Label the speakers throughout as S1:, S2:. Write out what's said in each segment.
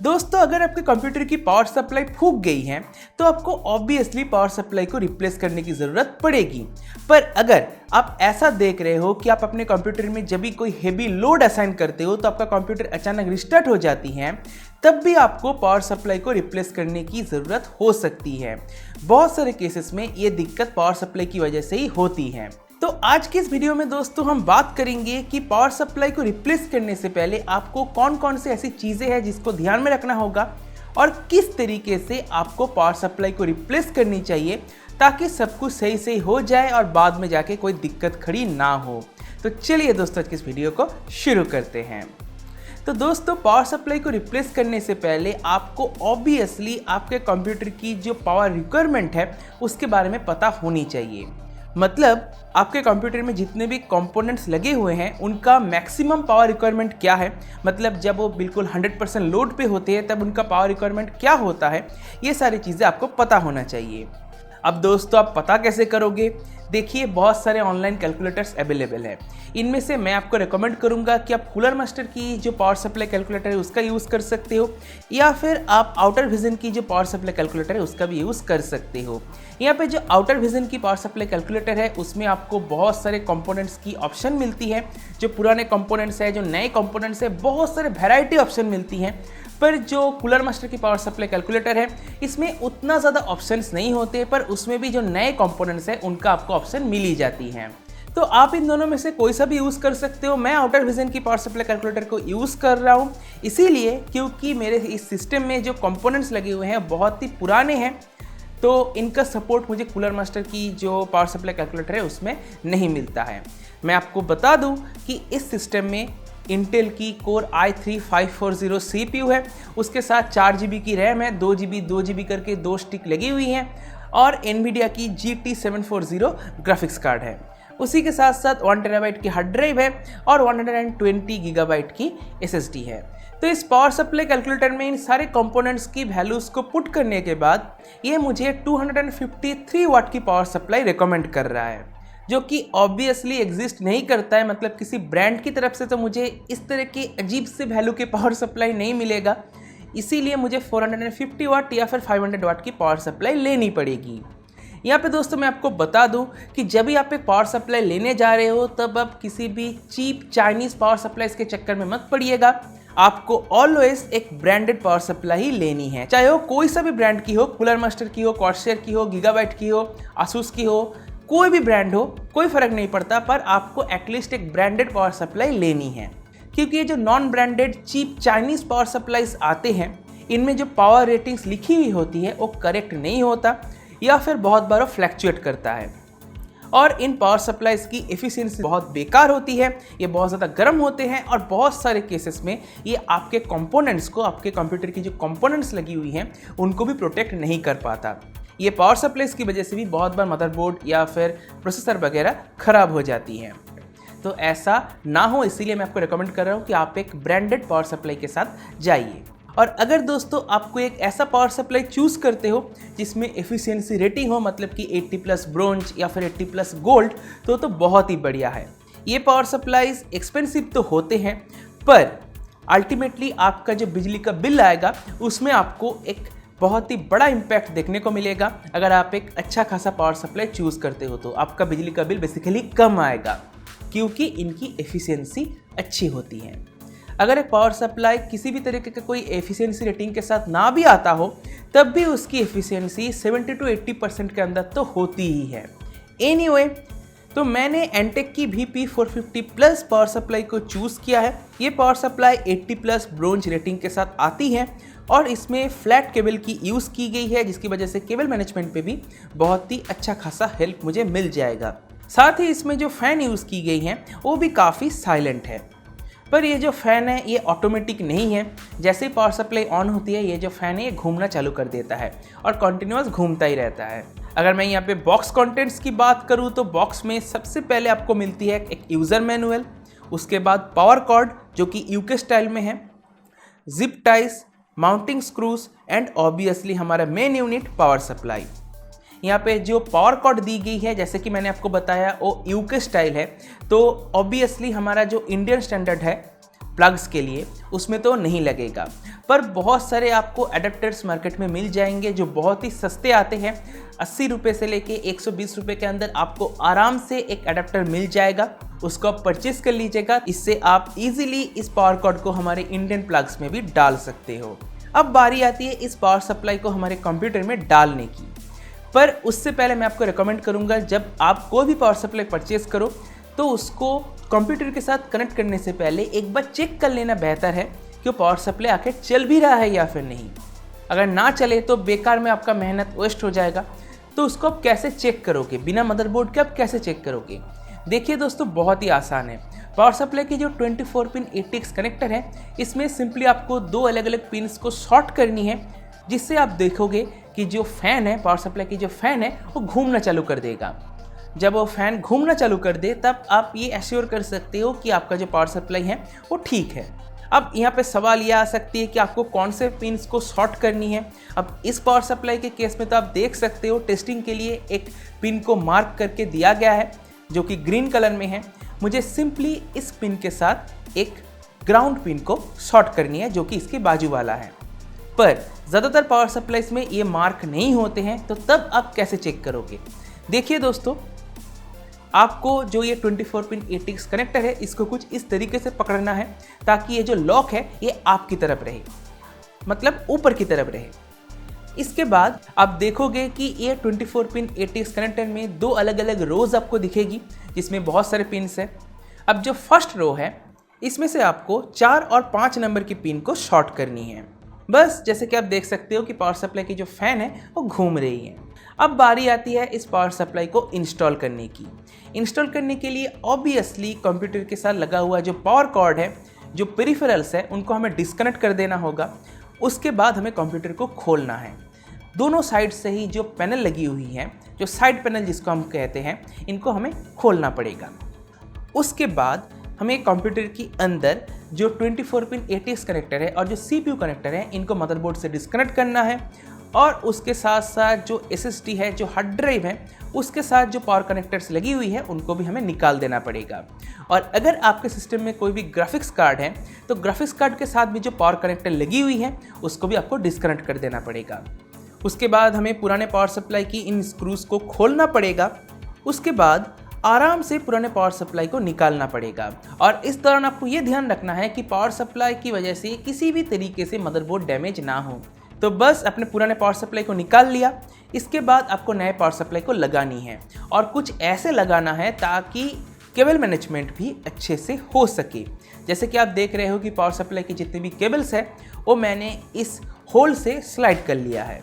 S1: दोस्तों, अगर आपके कंप्यूटर की पावर सप्लाई फूक गई है तो आपको ऑब्वियसली पावर सप्लाई को रिप्लेस करने की ज़रूरत पड़ेगी। पर अगर आप ऐसा देख रहे हो कि आप अपने कंप्यूटर में जब भी कोई हेवी लोड असाइन करते हो तो आपका कंप्यूटर अचानक रिस्टार्ट हो जाती है, तब भी आपको पावर सप्लाई को रिप्लेस करने की ज़रूरत हो सकती है। बहुत सारे केसेस में ये दिक्कत पावर सप्लाई की वजह से ही होती है। तो आज के इस वीडियो में दोस्तों हम बात करेंगे कि पावर सप्लाई को रिप्लेस करने से पहले आपको कौन कौन से ऐसी चीज़ें हैं जिसको ध्यान में रखना होगा और किस तरीके से आपको पावर सप्लाई को रिप्लेस करनी चाहिए ताकि सब कुछ सही सही हो जाए और बाद में जाके कोई दिक्कत खड़ी ना हो। तो चलिए दोस्तों आज के इस वीडियो को शुरू करते हैं। तो दोस्तों, पावर सप्लाई को रिप्लेस करने से पहले आपको ऑब्वियसली आपके कंप्यूटर की जो पावर रिक्वायरमेंट है उसके बारे में पता होनी चाहिए। मतलब आपके कंप्यूटर में जितने भी कंपोनेंट्स लगे हुए हैं उनका मैक्सिमम पावर रिक्वायरमेंट क्या है, मतलब जब वो बिल्कुल 100% लोड पे होते हैं तब उनका पावर रिक्वायरमेंट क्या होता है, ये सारी चीज़ें आपको पता होना चाहिए। अब दोस्तों, आप पता कैसे करोगे? देखिए, बहुत सारे ऑनलाइन कैलकुलेटर्स अवेलेबल है। इनमें से मैं आपको रेकमेंड करूंगा कि आप कूलर मास्टर की जो पावर सप्लाई कैलकुलेटर है उसका यूज़ कर सकते हो, या फिर आप आउटर विजन की जो पावर सप्लाई कैलकुलेटर है उसका भी यूज़ कर सकते हो। यहाँ पे जो आउटर विजन की पावर सप्लाई कैलकुलेटर है उसमें आपको बहुत सारे कंपोनेंट्स की ऑप्शन मिलती है। जो पुराने कंपोनेंट्स है, जो नए कंपोनेंट्स है, बहुत सारे वैरायटी ऑप्शन मिलती हैं। पर जो कूलर मास्टर की पावर सप्लाई कैलकुलेटर है इसमें उतना ज़्यादा ऑप्शंस नहीं होते, पर उसमें भी जो नए कंपोनेंट्स हैं उनका आपको ऑप्शन मिल ही जाती हैं। तो आप इन दोनों में से कोई सा भी यूज़ कर सकते हो। मैं आउटर विजन की पावर सप्लाई कैलकुलेटर को यूज़ कर रहा हूँ, इसीलिए क्योंकि मेरे इस सिस्टम में जो कंपोनेंट्स लगे हुए हैं बहुत ही पुराने हैं, तो इनका सपोर्ट मुझे कूलर मास्टर की जो पावर सप्लाई कैलकुलेटर है उसमें नहीं मिलता है। मैं आपको बता दूं कि इस सिस्टम में इंटेल की कोर i3 540 CPU है, उसके साथ 4 GB की रैम है, 2 GB करके 2 स्टिक लगी हुई हैं, और NVIDIA की GT 740 ग्राफिक्स कार्ड है। उसी के साथ साथ 1 TB की हार्ड ड्राइव है और 120 GB की SSD है। तो इस पावर सप्लाई कैलकुलेटर में इन सारे कंपोनेंट्स की वैल्यूज़ को पुट करने के बाद ये मुझे 253 वाट की पावर सप्लाई रिकमेंड कर रहा है, जो कि ऑब्वियसली एग्जिस्ट नहीं करता है। मतलब किसी ब्रांड की तरफ से तो मुझे इस तरह के अजीब से वैल्यू के पावर सप्लाई नहीं मिलेगा, इसीलिए मुझे 450 वाट या फिर 500 वाट की पावर सप्लाई लेनी पड़ेगी। यहाँ पे दोस्तों मैं आपको बता दूं कि जब भी आप एक पावर सप्लाई लेने जा रहे हो तब आप किसी भी चीप चाइनीज़ पावर सप्लाई के चक्कर में मत पड़िएगा। आपको ऑलवेज एक ब्रांडेड पावर सप्लाई ही लेनी है, चाहे वो कोई सा भी ब्रांड की हो, कूलर मास्टर की हो, कॉर्सर की हो, गीगाबाइट की हो, आसूस की हो, कोई भी ब्रांड हो, कोई फ़र्क नहीं पड़ता, पर आपको एटलीस्ट एक ब्रांडेड पावर सप्लाई लेनी है। क्योंकि ये जो non branded cheap Chinese power supplies आते हैं इनमें जो पावर रेटिंग्स लिखी हुई होती है वो करेक्ट नहीं होता, या फिर बहुत बार फ्लैक्चुएट करता है, और इन पावर सप्लाईज की एफिशिएंसी बहुत बेकार होती है। ये बहुत ज़्यादा गर्म होते हैं और बहुत सारे केसेस में ये आपके कंपोनेंट्स को, आपके कंप्यूटर की जो कंपोनेंट्स लगी हुई हैं उनको भी प्रोटेक्ट नहीं कर पाता। ये पावर सप्लाईज की वजह से भी बहुत बार मदरबोर्ड या फिर प्रोसेसर वगैरह ख़राब हो जाती हैं। तो ऐसा ना हो, इसीलिए मैं आपको रिकमेंड कर रहा हूँ कि आप एक ब्रांडेड पावर सप्लाई के साथ जाइए। और अगर दोस्तों आपको एक ऐसा पावर सप्लाई चूज़ करते हो जिसमें एफिशिएंसी रेटिंग हो, मतलब कि 80+ ब्रोंज या फिर 80+ गोल्ड, तो बहुत ही बढ़िया है। ये पावर सप्लाईज एक्सपेंसिव तो होते हैं, पर अल्टीमेटली आपका जो बिजली का बिल आएगा उसमें आपको एक बहुत ही बड़ा इम्पैक्ट देखने को मिलेगा। अगर आप एक अच्छा खासा पावर सप्लाई चूज़ करते हो तो आपका बिजली का बिल बेसिकली कम आएगा, क्योंकि इनकी एफिशिएंसी अच्छी होती है। अगर एक पावर सप्लाई किसी भी तरीके का कोई एफिशिएंसी रेटिंग के साथ ना भी आता हो तब भी उसकी एफिशिएंसी 70 to 80% के अंदर तो होती ही है। एनीवे, तो मैंने एंटेक की VP450+ पावर सप्लाई को चूज़ किया है। ये पावर सप्लाई 80+ ब्रोंज रेटिंग के साथ आती है और इसमें फ्लैट केबल की यूज़ की गई है, जिसकी वजह से केबल मैनेजमेंट पे भी बहुत ही अच्छा खासा हेल्प मुझे मिल जाएगा। साथ ही इसमें जो फ़ैन यूज़ की गई हैं वो भी काफ़ी साइलेंट है। पर ये जो फ़ैन है ये ऑटोमेटिक नहीं है, जैसे ही पावर सप्लाई ऑन होती है ये जो फ़ैन है ये घूमना चालू कर देता है और कंटिन्यूअस घूमता ही रहता है। अगर मैं यहाँ पे बॉक्स कंटेंट्स की बात करूँ तो बॉक्स में सबसे पहले आपको मिलती है एक यूज़र मैनुअल, उसके बाद पावर कॉर्ड जो कि यूके स्टाइल में है, zip ties, mounting screws and obviously हमारा मेन यूनिट पावर सप्लाई। यहाँ पे जो पावर कॉर्ड दी गई है जैसे कि मैंने आपको बताया वो यूके स्टाइल है, तो ऑब्वियसली हमारा जो इंडियन स्टैंडर्ड है प्लग्स के लिए उसमें तो नहीं लगेगा। पर बहुत सारे आपको अडेप्टर्स मार्केट में मिल जाएंगे जो बहुत ही सस्ते आते हैं। 80 रुपये से लेके 120 रुपये के अंदर आपको आराम से एक अडेप्टर मिल जाएगा, उसको आप परचेस कर लीजिएगा। इससे आप इजीली इस पावर कॉर्ड को हमारे इंडियन प्लग्स में भी डाल सकते हो। अब बारी आती है इस पावर सप्लाई को हमारे कंप्यूटर में डालने की। पर उससे पहले मैं आपको रिकमेंड करूंगा, जब आप कोई भी पावर सप्लाई परचेस करो तो उसको कंप्यूटर के साथ कनेक्ट करने से पहले एक बार चेक कर लेना बेहतर है कि वो पावर सप्लाई आखिर चल भी रहा है या फिर नहीं। अगर ना चले तो बेकार में आपका मेहनत वेस्ट हो जाएगा। तो उसको आप कैसे चेक करोगे, बिना मदरबोर्ड के आप कैसे चेक करोगे? देखिए दोस्तों, बहुत ही आसान है। पावर सप्लाई की जो 24 पिन ATX कनेक्टर है, इसमें सिंपली आपको 2 अलग अलग पिन्स को शॉर्ट करनी है, जिससे आप देखोगे कि जो फ़ैन है, पावर सप्लाई की जो फ़ैन है वो घूमना चालू कर देगा। जब वो फ़ैन घूमना चालू कर दे तब आप ये एश्योर कर सकते हो कि आपका जो पावर सप्लाई है वो ठीक है। अब यहाँ पे सवाल ये आ सकती है कि आपको कौन से पिन्स को शॉर्ट करनी है। अब इस पावर सप्लाई के केस में तो आप देख सकते हो टेस्टिंग के लिए एक पिन को मार्क करके दिया गया है जो कि ग्रीन कलर में है। मुझे सिंपली इस पिन के साथ एक ग्राउंड पिन को शॉर्ट करनी है जो कि इसके बाजू वाला है। पर ज़्यादातर पावर सप्लाईज में ये मार्क नहीं होते हैं, तो तब आप कैसे चेक करोगे? देखिए दोस्तों, आपको जो ये 24 पिन ATX कनेक्टर है, इसको कुछ इस तरीके से पकड़ना है ताकि ये जो लॉक है ये आपकी तरफ रहे, मतलब ऊपर की तरफ रहे। इसके बाद आप देखोगे कि ये 24 पिन ATX कनेक्टर में 2 अलग अलग रोज आपको दिखेगी जिसमें बहुत सारे पिन्स हैं। अब जो फर्स्ट रो है, इसमें से आपको 4 और 5 नंबर की पिन को शॉर्ट करनी है। बस जैसे कि आप देख सकते हो कि पावर सप्लाई की जो फ़ैन है वो घूम रही है। अब बारी आती है इस पावर सप्लाई को इंस्टॉल करने की। इंस्टॉल करने के लिए ऑब्वियसली कंप्यूटर के साथ लगा हुआ जो पावर कॉर्ड है, जो पेरिफेरल्स है, उनको हमें डिस्कनेक्ट कर देना होगा। उसके बाद हमें कंप्यूटर को खोलना है। दोनों साइड से ही जो पैनल लगी हुई है, जो साइड पैनल जिसको हम कहते हैं, इनको हमें खोलना पड़ेगा। उसके बाद हमें कंप्यूटर के अंदर जो 24 पिन ATX कनेक्टर है और जो CPU कनेक्टर है, इनको मदरबोर्ड से डिस्कनेक्ट करना है। और उसके साथ साथ जो SSD है, जो हार्ड ड्राइव है, उसके साथ जो पावर कनेक्टर्स लगी हुई है, उनको भी हमें निकाल देना पड़ेगा। और अगर आपके सिस्टम में कोई भी ग्राफिक्स कार्ड है तो ग्राफिक्स कार्ड के साथ भी जो पावर कनेक्टर लगी हुई है उसको भी आपको डिस्कनेक्ट कर देना पड़ेगा। उसके बाद हमें पुराने पावर सप्लाई की इन स्क्रूज को खोलना पड़ेगा। उसके बाद आराम से पुराने पावर सप्लाई को निकालना पड़ेगा। और इस दौरान आपको ये ध्यान रखना है कि पावर सप्लाई की वजह से किसी भी तरीके से मदरबोर्ड डैमेज ना हो। तो बस अपने पुराने पावर सप्लाई को निकाल लिया। इसके बाद आपको नए पावर सप्लाई को लगानी है और कुछ ऐसे लगाना है ताकि केबल मैनेजमेंट भी अच्छे से हो सके। जैसे कि आप देख रहे हो कि पावर सप्लाई की जितने भी केबल्स है वो मैंने इस होल से स्लाइड कर लिया है।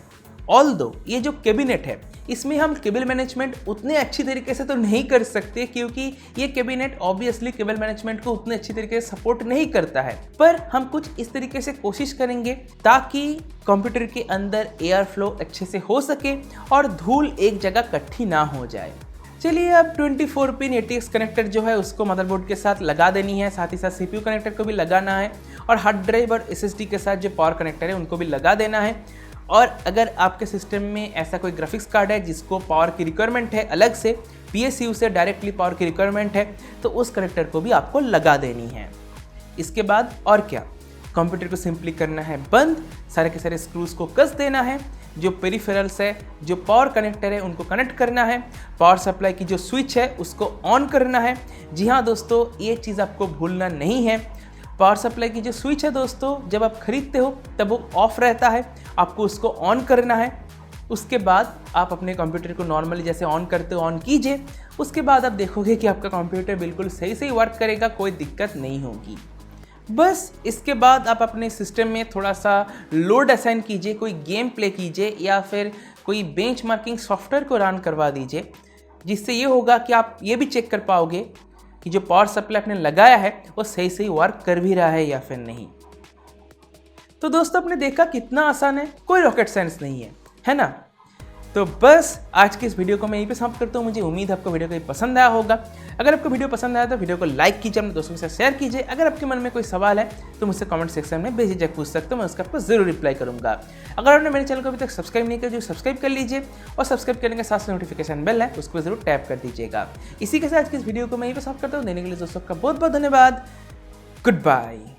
S1: ऑल्दो ये जो कैबिनेट है, इसमें हम केबल मैनेजमेंट उतने अच्छी तरीके से तो नहीं कर सकते क्योंकि ये कैबिनेट ऑब्वियसली केबल मैनेजमेंट को उतने अच्छी तरीके से सपोर्ट नहीं करता है। पर हम कुछ इस तरीके से कोशिश करेंगे ताकि कंप्यूटर के अंदर एयर फ्लो अच्छे से हो सके और धूल एक जगह इकट्ठी ना हो जाए। चलिए, अब 24 पिन ATX कनेक्टर जो है उसको मदरबोर्ड के साथ लगा देनी है, साथ ही साथ CPU कनेक्टर को भी लगाना है और हार्ड ड्राइव और SSD के साथ जो पावर कनेक्टर है उनको भी लगा देना है। और अगर आपके सिस्टम में ऐसा कोई ग्राफिक्स कार्ड है जिसको पावर की रिक्वायरमेंट है, अलग से PSU से डायरेक्टली पावर की रिक्वायरमेंट है, तो उस कनेक्टर को भी आपको लगा देनी है। इसके बाद और क्या, कंप्यूटर को सिंपली करना है बंद, सारे के सारे स्क्रूज को कस देना है, जो पेरिफेरल्स है, जो पावर कनेक्टर है, उनको कनेक्ट करना है, पावर सप्लाई की जो स्विच है उसको ऑन करना है। जी हाँ दोस्तों, ये चीज़ आपको भूलना नहीं है। पावर सप्लाई की जो स्विच है दोस्तों, जब आप खरीदते हो तब वो ऑफ रहता है, आपको उसको ऑन करना है। उसके बाद आप अपने कंप्यूटर को नॉर्मली जैसे ऑन करते हो ऑन कीजिए। उसके बाद आप देखोगे कि आपका कंप्यूटर बिल्कुल सही सही वर्क करेगा, कोई दिक्कत नहीं होगी। बस इसके बाद आप अपने सिस्टम में थोड़ा सा लोड असाइन कीजिए, कोई गेम प्ले कीजिए या फिर कोई बेंचमार्किंग सॉफ्टवेयर को रन करवा दीजिए, जिससे ये होगा कि आप ये भी चेक कर पाओगे कि जो पावर सप्लाई आपने लगाया है वो सही सही वर्क कर भी रहा है या फिर नहीं। तो दोस्तों, आपने देखा कितना आसान है, कोई रॉकेट साइंस नहीं है ना। तो बस आज की इस वीडियो को मैं यहीं पे समाप्त करता हूँ। मुझे उम्मीद है आपको वीडियो को पसंद आया होगा। अगर आपको वीडियो पसंद आया तो वीडियो को लाइक कीजिए, अपने दोस्तों के साथ शेयर कीजिए। अगर आपके मन में कोई सवाल है तो मुझसे कमेंट सेक्शन में बेझिझक पूछ सकते हो, मैं उसका आपको जरूर रिप्लाई करूंगा। अगर आपने मेरे चैनल को अभी तक सब्सक्राइब नहीं किया जो सब्सक्राइब कर लीजिए और सब्सक्राइब करने के साथ नोटिफिकेशन बेल है उसको जरूर टैप कर दीजिएगा। इसी के साथ इस वीडियो को मैं यहीं पे समाप्त करता हूँ। देने के लिए दोस्तों का बहुत बहुत धन्यवाद। Good bye.